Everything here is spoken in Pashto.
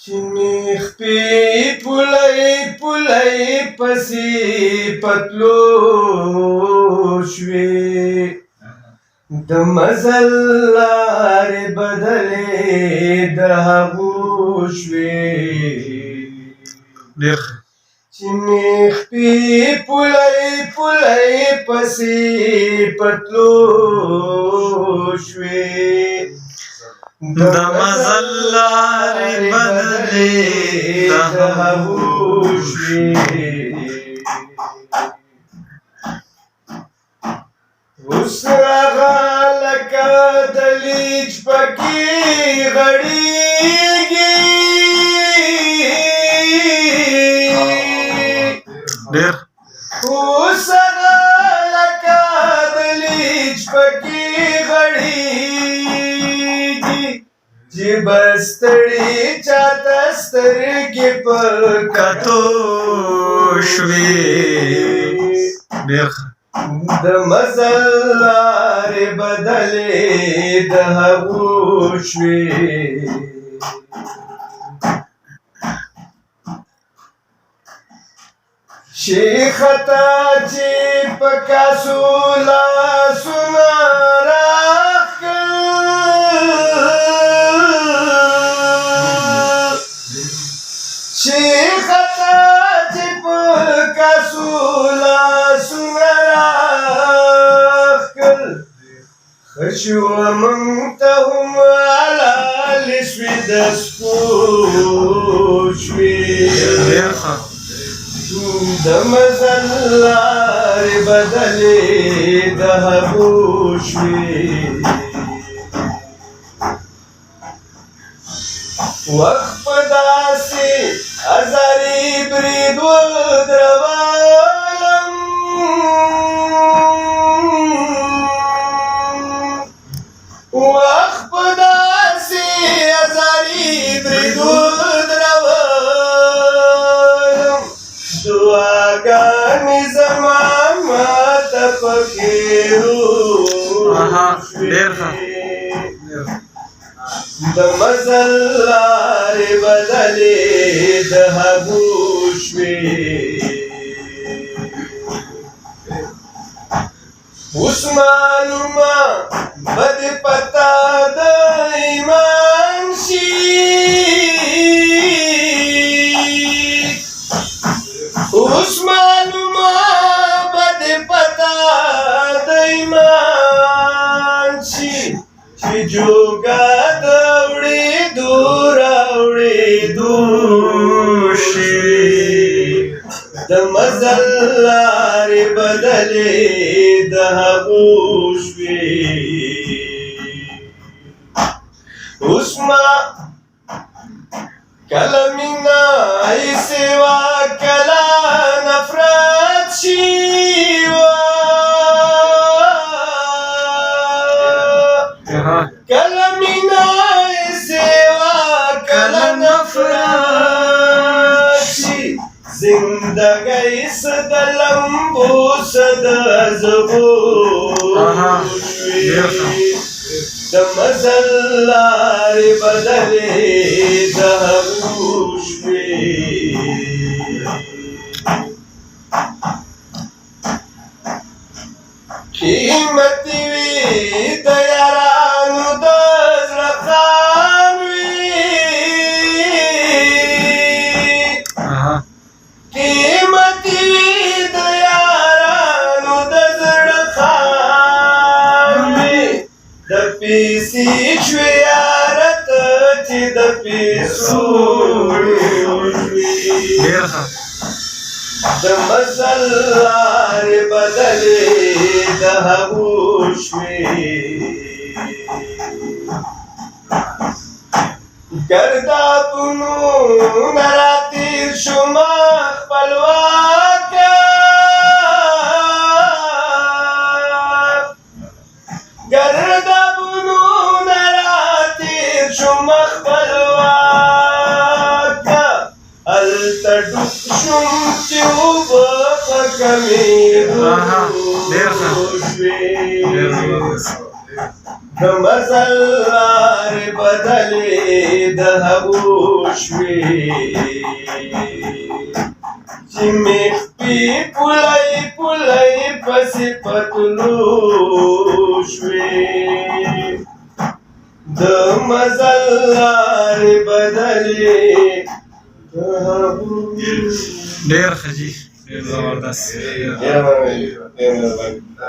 چې میخ پی پولای پولای پسې پتلو شوې د مزل لارې بدلې د هغو شوې چې میخ پی پولای پولای پسې پتلو شوې د مزل لارې بدلې د هغو شوې اوس راغه لکه د لیچ پکې غړېږي اوس راغه لکه د لیچ پکې غړېږي چې بستړي چاته سترګې په کتو شوې د مزل لارې بدلې د هغو شوې شیخه ته چې په کاسو لاسونه راښکل شیخه ته چې په کاسو لاسونه راښکل ښه شوه موږ ته هم حلالې شوې د سپو شوې د مزل لارې بدلې د هغو شوې وخت په داسې ازاري برید ودرولم وخت په داسې ازاري برید ودرولم دعاګانې زما ماته پکې د مزل لارې بدلې د هغو شوې اوس معلومه به دې پته د ایمان شي اوس معلومه به دې پته د ایمان شي چې جوګه د اورېدو راوړېدو شي د مزل لارې بدلې د هغو شوې اوس ما کله مینه ایسې وه کله نفرت شوه کله مینه ایسې وه کله نفرت شي زندګۍ څه د لمبو څه د ازغو شوې د مزل لارې بدلې د هغو شوې قیمتي وي د یارانو د زړه خان وي قیمتي وي د یارانو د زړه خان وي د پیسې شوې یاره ته چې د پیسو شوې د مزل لارې بدلې د هغو شوې ګردابونو نه راتېر شومه خپلواکه ګردابونو نه راتېر شومه خپلواکه هلته ډوب شوم چې اوبه په کمېدو شوې د مزل لارې بدلې د هغو شوې چې مې خپې پولی پولی پسې پتلو شوې د مزل لارې بدلې د هغو ډېر ښه جي ډېر زبردست ډېره مننه